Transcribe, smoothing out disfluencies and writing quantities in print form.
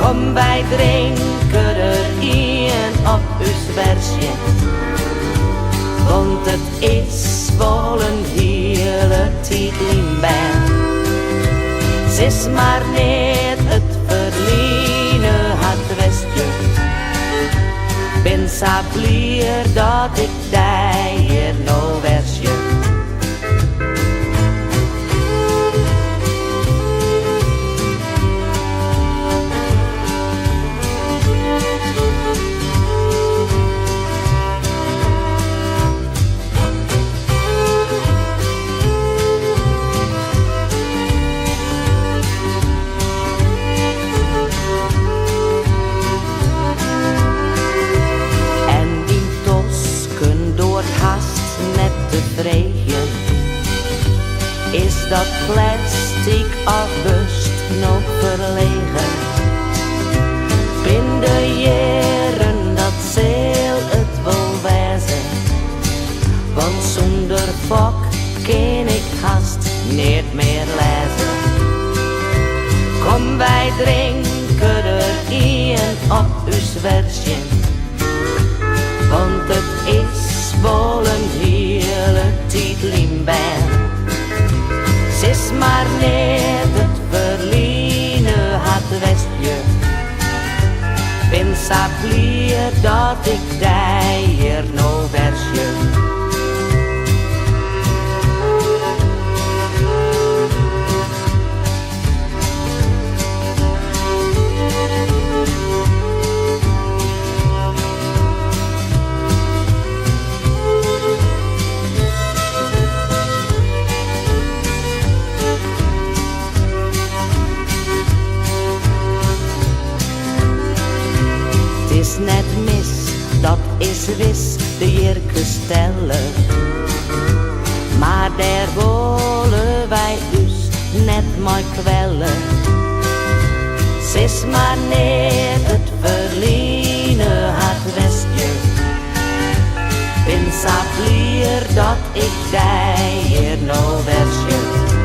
Kom wij drinken erin op uw versje, want het is wel een hele tijd in ben. Het is maar net het verliezen had westje. Ben zo blij dat ik daar hier nou versje. Is dat plastic afbust nog verlegen? Binnen de jaren dat zal het wel wezen, want zonder fok kan ik haast niet meer lezen. Kom wij drinken erin op uw versje, want het is wel een hele tijd in ben. Het is maar net het verliezen had westje. Ben zo blij dat ik daar hier nou versje. Het is net mis, dat is wis, de jerke stellen. Maar daar willen wij dus net maar kwellen. Het is maar net het verliezen had westje. Ben zo blij dat ik daar hier nou versje.